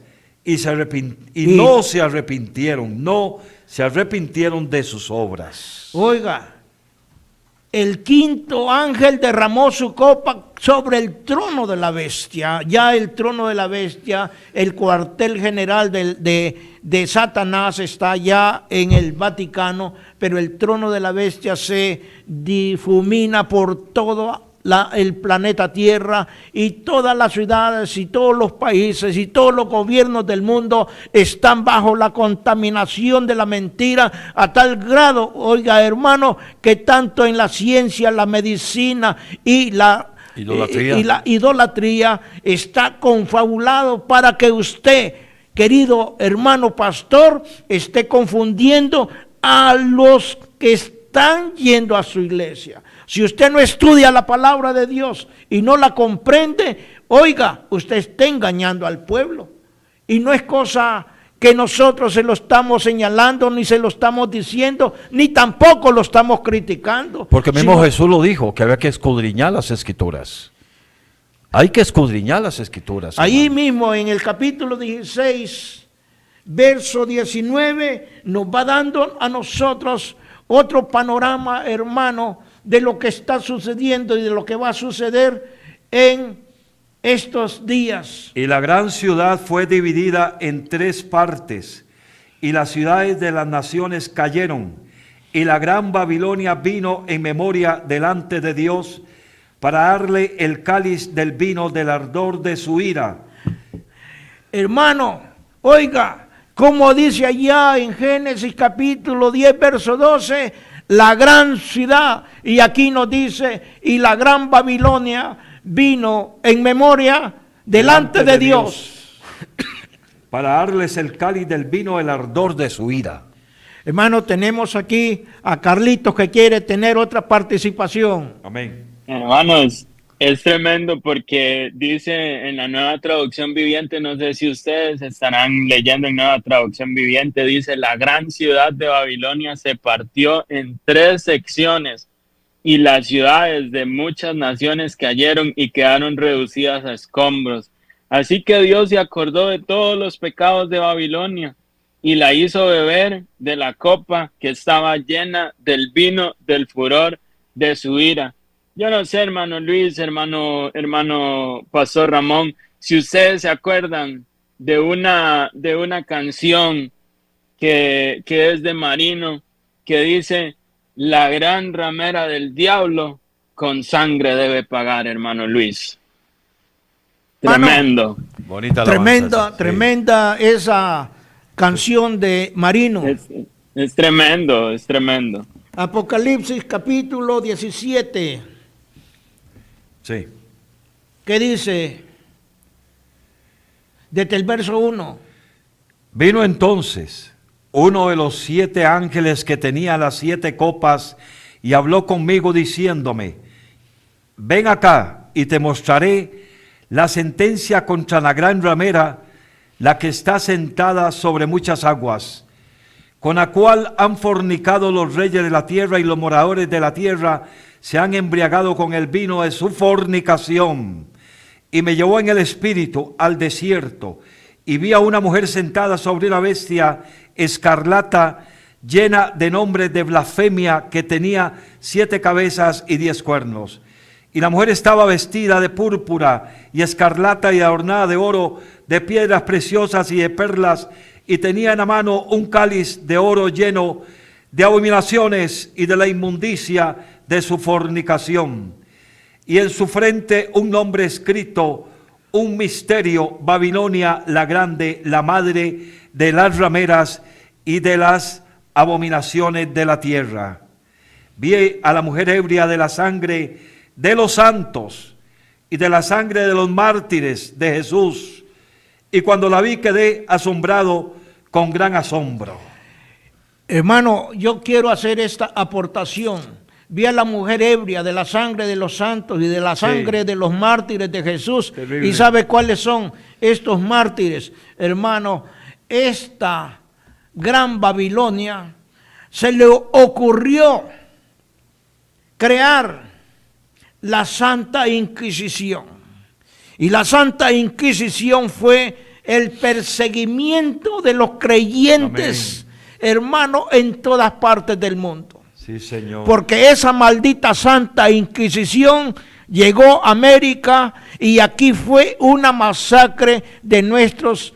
no se arrepintieron de sus obras. Oiga, el quinto ángel derramó su copa sobre el trono de la bestia. Ya el trono de la bestia, el cuartel general de Satanás está ya en el Vaticano, pero el trono de la bestia se difumina por todo el planeta Tierra, y todas las ciudades y todos los países y todos los gobiernos del mundo están bajo la contaminación de la mentira a tal grado, oiga hermano, que tanto en la ciencia, la medicina y la idolatría está confabulado para que usted, querido hermano pastor, esté confundiendo a los que están yendo a su iglesia. Si usted no estudia la palabra de Dios y no la comprende, oiga, usted está engañando al pueblo. Y no es cosa que nosotros se lo estamos señalando, ni se lo estamos diciendo, ni tampoco lo estamos criticando. Porque mismo Jesús lo dijo, que había que escudriñar las escrituras. Hay que escudriñar las escrituras. Ahí hermano. mismo en el capítulo 16, verso 19, nos va dando a nosotros otro panorama, hermano, de lo que está sucediendo y de lo que va a suceder en estos días. Y la gran ciudad fue dividida en 3 partes, y las ciudades de las naciones cayeron, y la gran Babilonia vino en memoria delante de Dios para darle el cáliz del vino del ardor de su ira. Hermano, oiga, como dice allá en Génesis capítulo 10, verso 12, la gran ciudad, y aquí nos dice, y la gran Babilonia vino en memoria delante de Dios. Para darles el cáliz del vino, el ardor de su ira. Hermano, tenemos aquí a Carlitos que quiere tener otra participación. Amén. Hermanos, es tremendo porque dice en la Nueva Traducción Viviente, no sé si ustedes estarán leyendo en Nueva Traducción Viviente, dice: la gran ciudad de Babilonia se partió en 3 secciones y las ciudades de muchas naciones cayeron y quedaron reducidas a escombros. Así que Dios se acordó de todos los pecados de Babilonia y la hizo beber de la copa que estaba llena del vino del furor de su ira. Yo no sé, hermano Luis, hermano Pastor Ramón, si ustedes se acuerdan de una canción que es de Marino, que dice: la gran ramera del diablo con sangre debe pagar, hermano Luis. Tremendo. Bonita alabanza, Tremenda esa canción de Marino. Es tremendo, es tremendo. Apocalipsis capítulo 17. Sí. ¿Qué dice? Desde el verso 1. Vino entonces uno de los 7 ángeles que tenía las 7 copas y habló conmigo diciéndome: ven acá y te mostraré la sentencia contra la gran ramera, la que está sentada sobre muchas aguas. con la cual han fornicado los reyes de la tierra, y los moradores de la tierra se han embriagado con el vino de su fornicación. Y me llevó en el espíritu al desierto, y vi a una mujer sentada sobre una bestia escarlata, llena de nombres de blasfemia, que tenía 7 cabezas y 10 cuernos. Y la mujer estaba vestida de púrpura y escarlata, y adornada de oro, de piedras preciosas y de perlas, y tenía en la mano un cáliz de oro lleno de abominaciones y de la inmundicia de su fornicación. Y en su frente un nombre escrito, un misterio: Babilonia la grande, la madre de las rameras y de las abominaciones de la tierra. Vi a la mujer ebria de la sangre de los santos y de la sangre de los mártires de Jesús, y cuando la vi quedé asombrado con gran asombro. Hermano, yo quiero hacer esta aportación. Vi a la mujer ebria de la sangre de los santos y de la sangre de los mártires de Jesús. Terrible. ¿Y sabe cuáles son estos mártires? Hermano, esta gran Babilonia se le ocurrió crear la Santa Inquisición. Y la Santa Inquisición fue el perseguimiento de los creyentes, hermano, en todas partes del mundo. Sí, Señor. Porque esa maldita Santa Inquisición llegó a América, y aquí fue una masacre de nuestros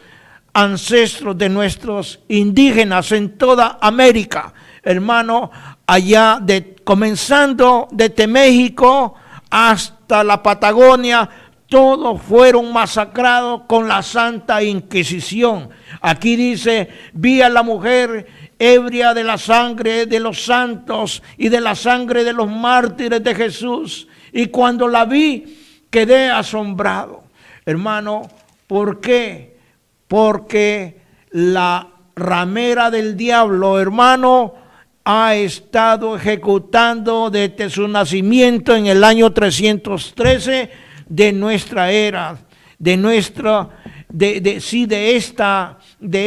ancestros, de nuestros indígenas en toda América, hermano, allá comenzando desde México hasta la Patagonia. Todos fueron masacrados con la Santa Inquisición. Aquí dice: vi a la mujer ebria de la sangre de los santos y de la sangre de los mártires de Jesús. Y cuando la vi, quedé asombrado. Hermano, ¿por qué? Porque la ramera del diablo, hermano, ha estado ejecutando desde su nacimiento en el año 313 de nuestra era, de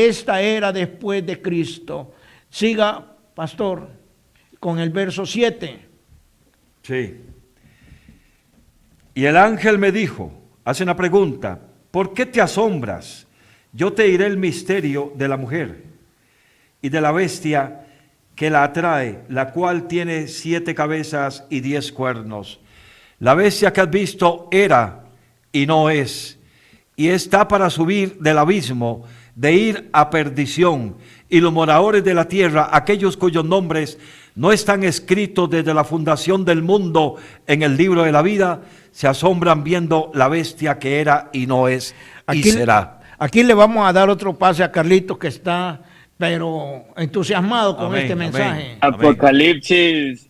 esta era después de Cristo. Siga, pastor, con el verso 7. Sí. Y el ángel me dijo, hace una pregunta: ¿por qué te asombras? Yo te diré el misterio de la mujer y de la bestia que la atrae, la cual tiene 7 cabezas y 10 cuernos. La bestia que has visto era y no es, y está para subir del abismo, de ir a perdición. Y los moradores de la tierra, aquellos cuyos nombres no están escritos desde la fundación del mundo en el libro de la vida, se asombran viendo la bestia que era y no es y será. Aquí le vamos a dar otro pase a Carlitos, que está pero entusiasmado con este mensaje. Apocalipsis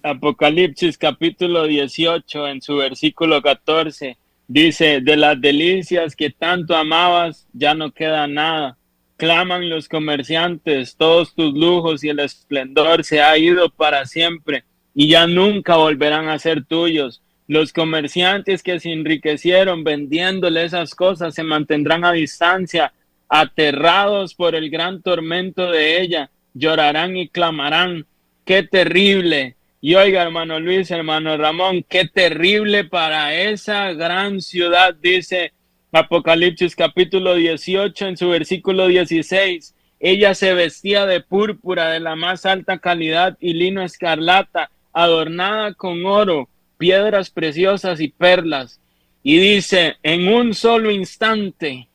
capítulo 18, en su versículo 14, dice: de las delicias que tanto amabas ya no queda nada. Claman los comerciantes, todos tus lujos y el esplendor se ha ido para siempre, y ya nunca volverán a ser tuyos. Los comerciantes que se enriquecieron vendiéndole esas cosas se mantendrán a distancia, aterrados por el gran tormento de ella, llorarán y clamarán. ¡Qué terrible! Y oiga, hermano Luis, hermano Ramón, qué terrible para esa gran ciudad, dice Apocalipsis capítulo 18 en su versículo 16. Ella se vestía de púrpura de la más alta calidad y lino escarlata, adornada con oro, piedras preciosas y perlas. Y dice: en un solo instante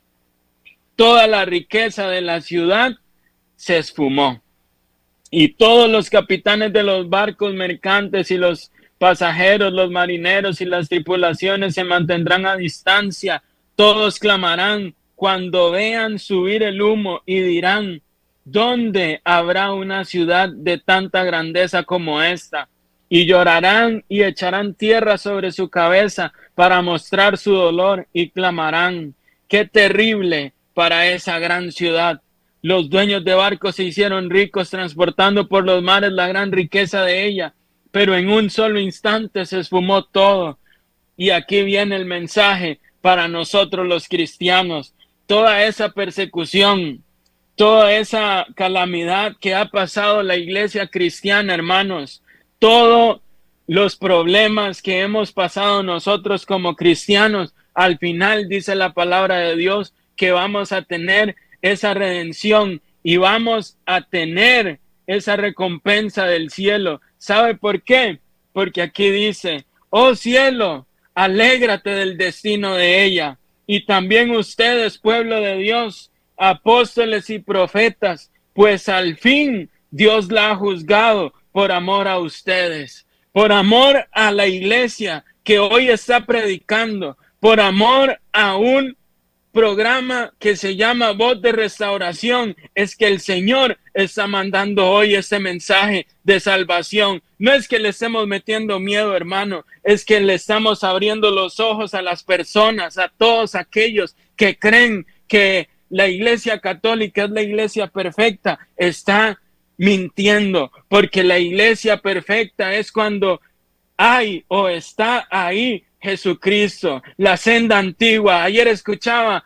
toda la riqueza de la ciudad se esfumó, y todos los capitanes de los barcos mercantes y los pasajeros, los marineros y las tripulaciones se mantendrán a distancia. Todos clamarán cuando vean subir el humo y dirán: ¿dónde habrá una ciudad de tanta grandeza como esta? Y llorarán y echarán tierra sobre su cabeza para mostrar su dolor, y clamarán: ¡qué terrible para esa gran ciudad! Los dueños de barcos se hicieron ricos transportando por los mares la gran riqueza de ella, pero en un solo instante se esfumó todo. Y aquí viene el mensaje para nosotros los cristianos: toda esa persecución, toda esa calamidad que ha pasado la iglesia cristiana, hermanos, todos los problemas que hemos pasado nosotros como cristianos, al final dice la palabra de Dios que vamos a tener esa redención y vamos a tener esa recompensa del cielo. ¿Sabe por qué? Porque aquí dice, oh cielo, alégrate del destino de ella. Y también ustedes, pueblo de Dios, apóstoles y profetas, pues al fin Dios la ha juzgado por amor a ustedes, por amor a la iglesia que hoy está predicando, por amor a un programa que se llama Voz de Restauración. Es que el Señor está mandando hoy ese mensaje de salvación. No es que le estemos metiendo miedo, hermano, es que le estamos abriendo los ojos a las personas, a todos aquellos que creen que la iglesia católica es la iglesia perfecta. Está mintiendo, porque la iglesia perfecta es cuando hay o está ahí Jesucristo, la senda antigua. Ayer escuchaba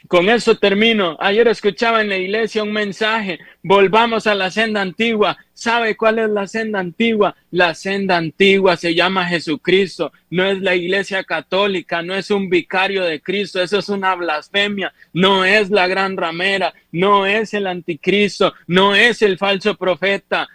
con eso termino. Ayer escuchaba en la iglesia un mensaje, volvamos a la senda antigua. ¿Sabe cuál es la senda antigua? La senda antigua se llama Jesucristo, no es la iglesia católica, no es un vicario de Cristo, eso es una blasfemia, no es la gran ramera, no es el anticristo, no es el falso profeta.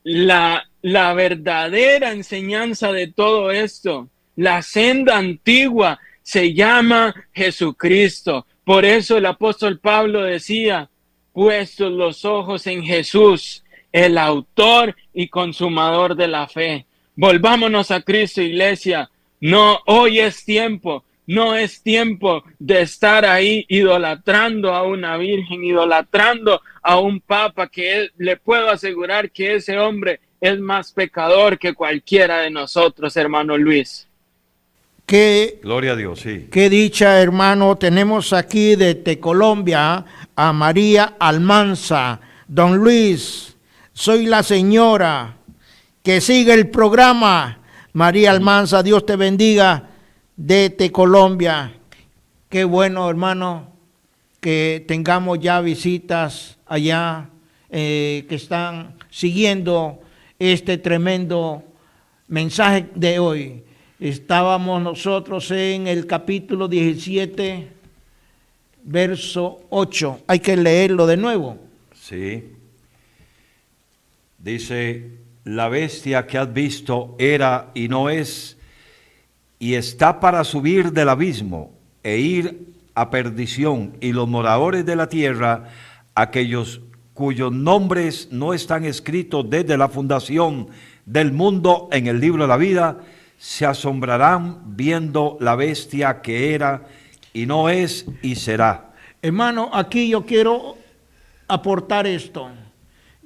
La verdadera enseñanza de todo esto, la senda antigua, se llama Jesucristo. Por eso el apóstol Pablo decía, puestos los ojos en Jesús, el autor y consumador de la fe. Volvámonos a Cristo, iglesia. No, hoy es tiempo. No es tiempo de estar ahí idolatrando a una virgen, idolatrando a un papa, que le puedo asegurar que ese hombre es más pecador que cualquiera de nosotros, hermano Luis. Gloria a Dios, sí. Qué dicha, hermano. Tenemos aquí desde Colombia a María Almanza. Don Luis, soy la señora que sigue el programa. María Almanza, Dios te bendiga. Desde Colombia. Qué bueno, hermano, que tengamos ya visitas allá que están siguiendo este tremendo mensaje de hoy. Estábamos nosotros en el capítulo 17, verso 8. Hay que leerlo de nuevo. Sí. Dice, la bestia que has visto era y no es, y está para subir del abismo e ir a perdición, y los moradores de la tierra, aquellos cuyos nombres no están escritos desde la fundación del mundo en el libro de la vida, se asombrarán viendo la bestia que era y no es y será. Hermano, aquí yo quiero aportar esto.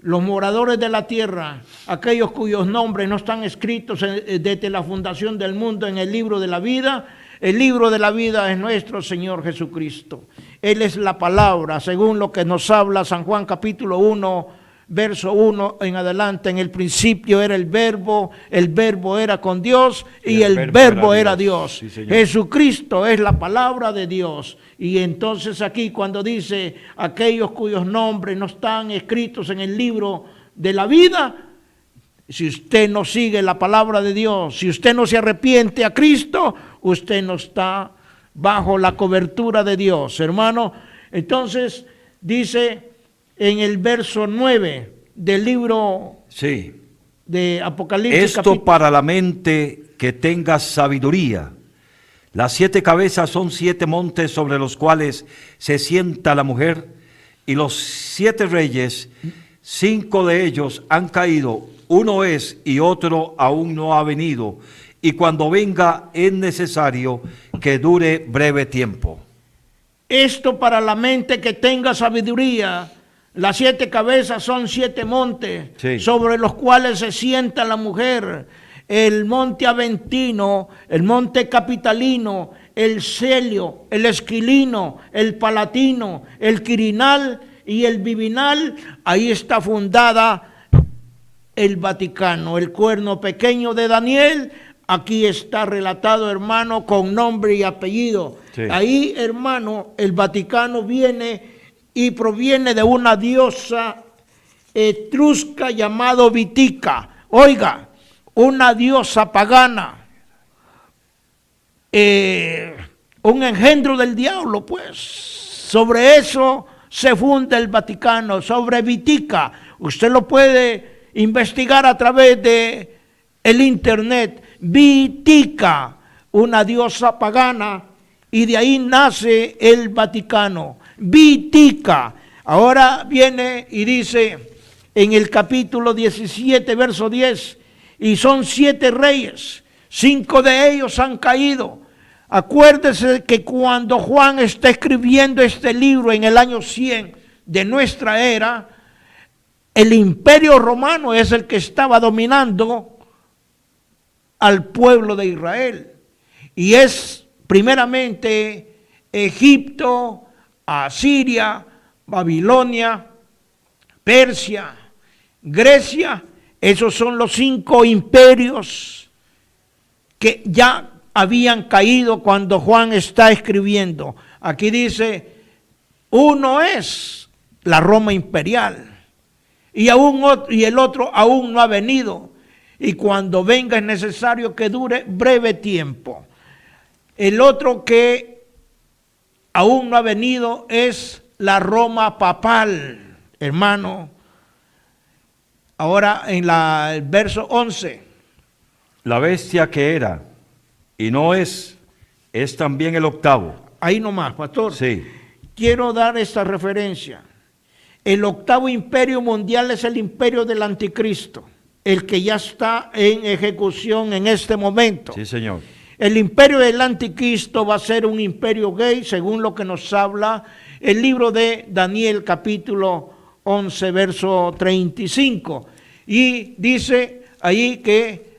Los moradores de la tierra, aquellos cuyos nombres no están escritos desde la fundación del mundo en el libro de la vida. El libro de la vida es nuestro Señor Jesucristo. Él es la palabra, según lo que nos habla San Juan capítulo 1, verso 1 en adelante. En el principio era el verbo era con Dios y el verbo era Dios. Sí, Jesucristo es la palabra de Dios. Y entonces aquí cuando dice aquellos cuyos nombres no están escritos en el libro de la vida, si usted no sigue la palabra de Dios, si usted no se arrepiente a Cristo, usted no está bajo la cobertura de Dios, hermano. Entonces dice en el verso 9 del libro de Apocalipsis. Esto para la mente que tenga sabiduría. Las 7 cabezas son 7 montes sobre los cuales se sienta la mujer, y los 7 reyes, 5 de ellos han caído, uno es y otro aún no ha venido, y cuando venga es necesario que dure breve tiempo. Esto para la mente que tenga sabiduría. Las 7 cabezas son 7 montes sobre los cuales se sienta la mujer. El monte Aventino, el monte Capitalino, el Celio, el Esquilino, el Palatino, el Quirinal y el Bibinal. Ahí está fundada el Vaticano, el cuerno pequeño de Daniel. Aquí está relatado, hermano, con nombre y apellido. Ahí, hermano, el Vaticano viene y proviene de una diosa etrusca llamada Vitica. Oiga, una diosa pagana, un engendro del diablo, pues. Sobre eso se funda el Vaticano, sobre Vitica. Usted lo puede investigar a través de el internet. Vitica, una diosa pagana, y de ahí nace el Vaticano. Vitica. Ahora viene y dice en el capítulo 17, verso 10, y son 7 reyes, 5 de ellos han caído. Acuérdese que cuando Juan está escribiendo este libro en el año 100 de nuestra era, el imperio romano es el que estaba dominando al pueblo de Israel. Y es primeramente Egipto, Asiria, Babilonia, Persia, Grecia. Esos son los 5 imperios que ya habían caído cuando Juan está escribiendo. Aquí dice, uno es la Roma imperial y el otro aún no ha venido, y cuando venga es necesario que dure breve tiempo. El otro que aún no ha venido es la Roma papal, hermano. Ahora en el verso 11. La bestia que era y no es también el octavo. Ahí nomás, pastor. Sí. Quiero dar esta referencia. El octavo imperio mundial es el imperio del anticristo, el que ya está en ejecución en este momento. Sí, señor. El imperio del anticristo va a ser un imperio gay, según lo que nos habla el libro de Daniel, capítulo 11, verso 35. Y dice ahí que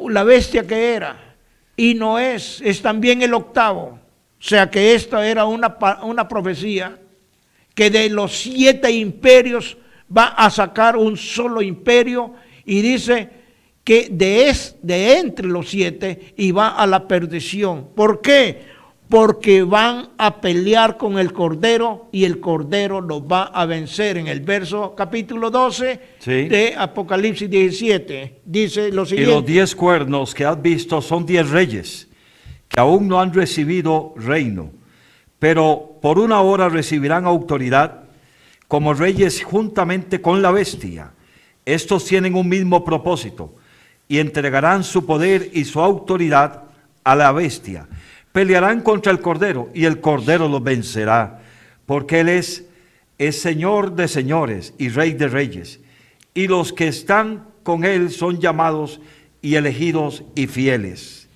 la bestia que era y no es también el octavo. O sea que esta era una profecía que de los 7 imperios va a sacar un solo imperio, y dice que de entre los 7 y va a la perdición. ¿Por qué? Porque van a pelear con el Cordero y el Cordero los va a vencer. En el verso capítulo 12 de Apocalipsis 17 dice lo siguiente. Y los 10 cuernos que has visto son 10 reyes que aún no han recibido reino, pero por una hora recibirán autoridad como reyes juntamente con la bestia. Estos tienen un mismo propósito y entregarán su poder y su autoridad a la bestia. Pelearán contra el Cordero y el Cordero los vencerá, porque Él es Señor de señores y Rey de reyes. Y los que están con Él son llamados y elegidos y fieles.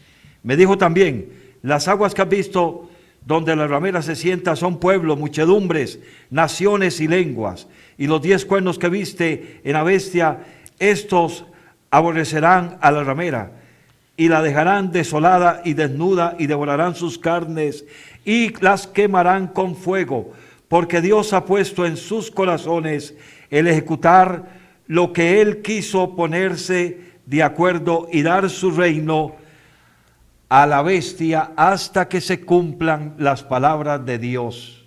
Me dijo también, las aguas que has visto donde la ramera se sienta son pueblos, muchedumbres, naciones y lenguas. Y los 10 cuernos que viste en la bestia, estos aborrecerán a la ramera y la dejarán desolada y desnuda, y devorarán sus carnes y las quemarán con fuego, porque Dios ha puesto en sus corazones el ejecutar lo que Él quiso, ponerse de acuerdo y dar su reino a la bestia hasta que se cumplan las palabras de Dios.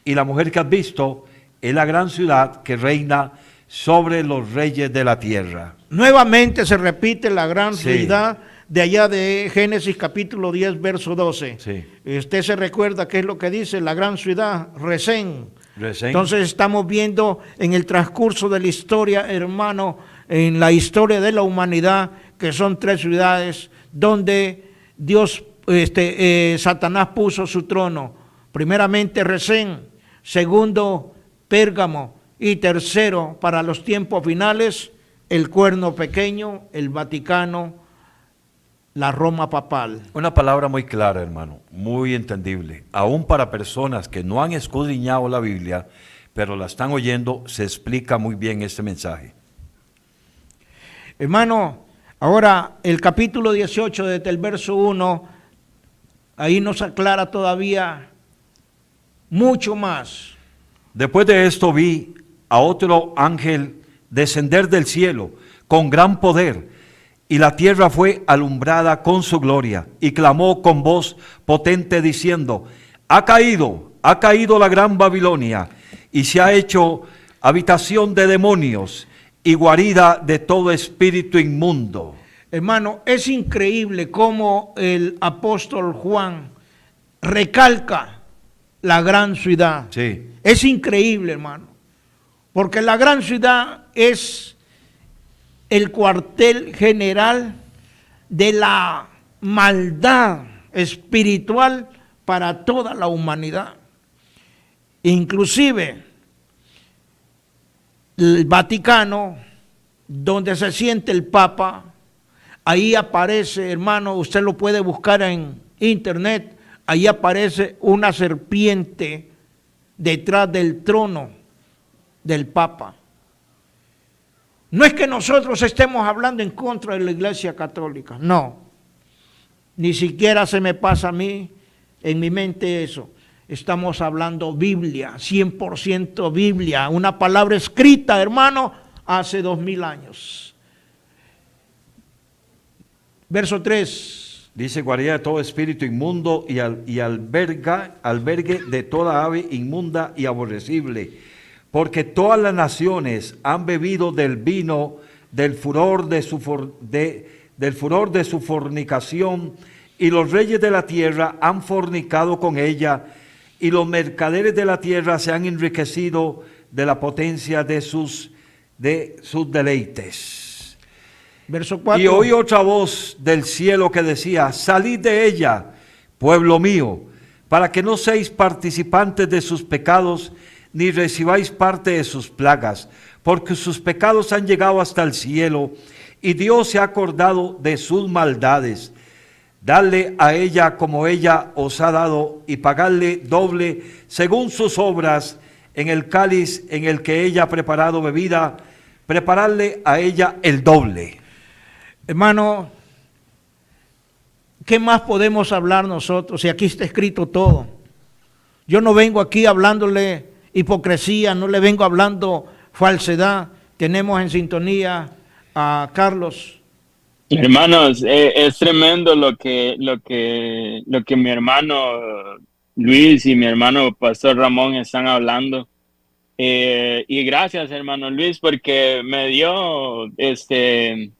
Y la mujer que has visto es la gran ciudad que reina sobre los reyes de la tierra. Nuevamente se repite la gran ciudad de allá de Génesis capítulo 10, verso 12. Sí. Usted se recuerda qué es lo que dice la gran ciudad, Resén. Entonces estamos viendo en el transcurso de la historia, hermano, en la historia de la humanidad, que son 3 ciudades donde Dios, Satanás puso su trono. Primeramente Resén, segundo Pérgamo, y tercero, para los tiempos finales, el cuerno pequeño, el Vaticano, la Roma papal. Una palabra muy clara, hermano, muy entendible. Aún para personas que no han escudriñado la Biblia, pero la están oyendo, se explica muy bien este mensaje. Hermano, ahora el capítulo 18, desde el verso 1, ahí nos aclara todavía mucho más. Después de esto vi a otro ángel descender del cielo con gran poder, y la tierra fue alumbrada con su gloria, y clamó con voz potente diciendo: ha caído ha caído la gran Babilonia y se ha hecho habitación de demonios y guarida de todo espíritu inmundo. Hermano, es increíble cómo el apóstol Juan recalca la gran ciudad. Sí. Es increíble, hermano, porque la gran ciudad es el cuartel general de la maldad espiritual para toda la humanidad. Inclusive el Vaticano, donde se siente el Papa, ahí aparece, hermano, usted lo puede buscar en internet, ahí aparece una serpiente detrás del trono del Papa. No es que nosotros estemos hablando en contra de la Iglesia Católica, no. Ni siquiera se me pasa a mí en mi mente eso. Estamos hablando Biblia, 100% Biblia, una palabra escrita, hermano, hace 2000 años. Verso 3. Dice, guarida de todo espíritu inmundo y albergue de toda ave inmunda y aborrecible, porque todas las naciones han bebido del vino del furor de su fornicación, y los reyes de la tierra han fornicado con ella, y los mercaderes de la tierra se han enriquecido de la potencia de sus deleites. Verso 4. Y oí otra voz del cielo que decía, salid de ella, pueblo mío, para que no seáis participantes de sus pecados, ni recibáis parte de sus plagas, porque sus pecados han llegado hasta el cielo, y Dios se ha acordado de sus maldades. Dadle a ella como ella os ha dado, y pagadle doble según sus obras. En el cáliz en el que ella ha preparado bebida, prepararle a ella el doble. Hermano, ¿qué más podemos hablar nosotros? Si aquí está escrito todo. Yo no vengo aquí hablándole hipocresía, no le vengo hablando falsedad. Tenemos en sintonía a Carlos. Hermanos, es tremendo lo que mi hermano Luis y mi hermano Pastor Ramón están hablando. Y gracias, hermano Luis, porque me dio ese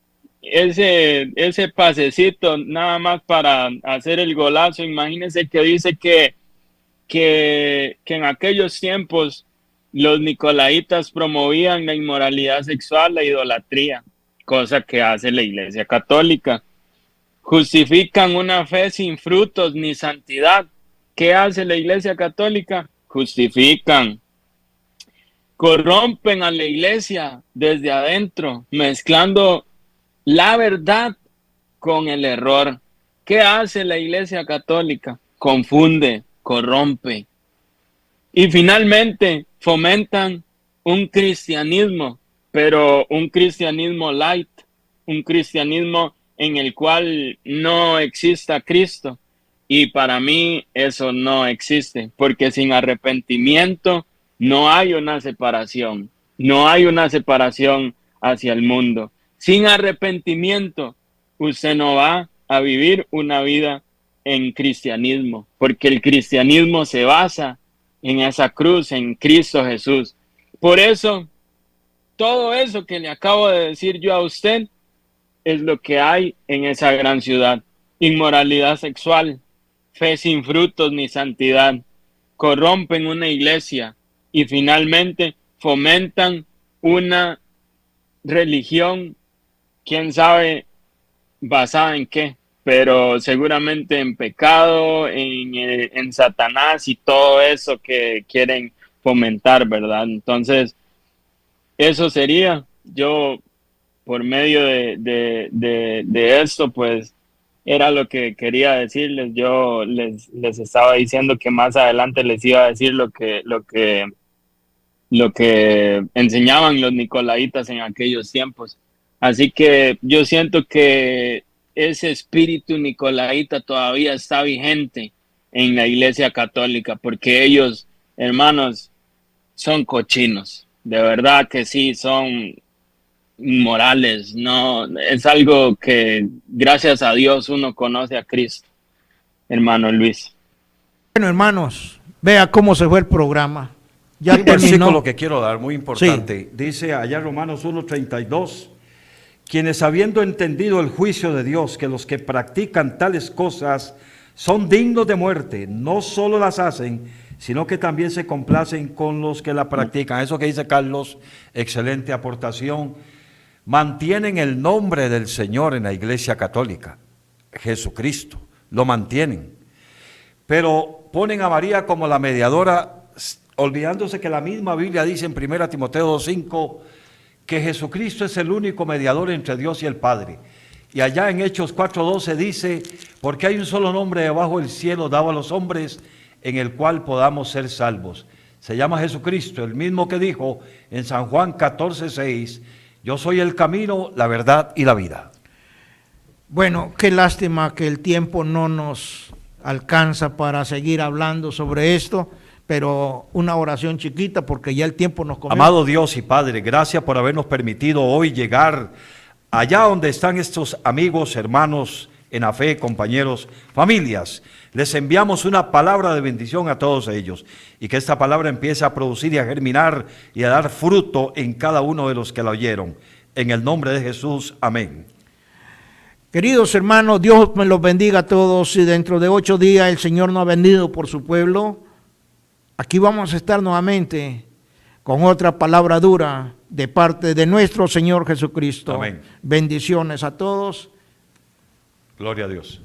pasecito nada más para hacer el golazo. Imagínense que dice que en aquellos tiempos los nicolaitas promovían la inmoralidad sexual, la idolatría, cosa que hace la Iglesia Católica. Justifican una fe sin frutos ni santidad. ¿Qué hace la Iglesia Católica? Justifican. Corrompen a la Iglesia desde adentro, mezclando la verdad con el error. ¿Qué hace la Iglesia Católica? Confunde, corrompe. Y finalmente fomentan un cristianismo, pero un cristianismo light, un cristianismo en el cual no exista Cristo. Y para mí eso no existe, porque sin arrepentimiento no hay una separación, no hay una separación hacia el mundo. Sin arrepentimiento, usted no va a vivir una vida en cristianismo, porque el cristianismo se basa en esa cruz, en Cristo Jesús. Por eso, todo eso que le acabo de decir yo a usted es lo que hay en esa gran ciudad. Inmoralidad sexual, fe sin frutos ni santidad, corrompen una iglesia y finalmente fomentan una religión, quién sabe basada en qué, pero seguramente en pecado, en Satanás y todo eso que quieren fomentar, ¿verdad? Entonces, eso sería, yo por medio de esto, pues era lo que quería decirles. Yo les estaba diciendo que más adelante les iba a decir lo que enseñaban los nicolaitas en aquellos tiempos. Así que yo siento que ese espíritu nicolaita todavía está vigente en la Iglesia Católica, porque ellos, hermanos, son cochinos, de verdad que sí, son inmorales, no, es algo que gracias a Dios uno conoce a Cristo, hermano Luis. Bueno, hermanos, Vea cómo se fue el programa. Ya Hay un versículo terminó. que quiero dar, muy importante. Dice allá Romanos 1:32, quienes habiendo entendido el juicio de Dios, que los que practican tales cosas son dignos de muerte, no solo las hacen, sino que también se complacen con los que la practican. Eso que dice Carlos, excelente aportación. Mantienen el nombre del Señor en la Iglesia Católica, Jesucristo, lo mantienen. Pero ponen a María como la mediadora, olvidándose que la misma Biblia dice en 1 Timoteo 2:5 que Jesucristo es el único mediador entre Dios y el Padre. Y allá en Hechos 4:12 dice, porque hay un solo nombre debajo del cielo dado a los hombres en el cual podamos ser salvos. Se llama Jesucristo, el mismo que dijo en San Juan 14:6, yo soy el camino, la verdad y la vida. Bueno, qué lástima que el tiempo no nos alcanza para seguir hablando sobre esto, pero una oración chiquita porque ya el tiempo nos comió. Amado Dios y Padre, gracias por habernos permitido hoy llegar allá donde están estos amigos, hermanos en la fe, compañeros, familias. Les enviamos una palabra de bendición a todos ellos y que esta palabra empiece a producir y a germinar y a dar fruto en cada uno de los que la oyeron. En el nombre de Jesús, amén. Queridos hermanos, Dios me los bendiga a todos. Y dentro de 8 días el Señor nos ha venido por su pueblo. Aquí vamos a estar nuevamente con otra palabra dura de parte de nuestro Señor Jesucristo. Amén. Bendiciones a todos. Gloria a Dios.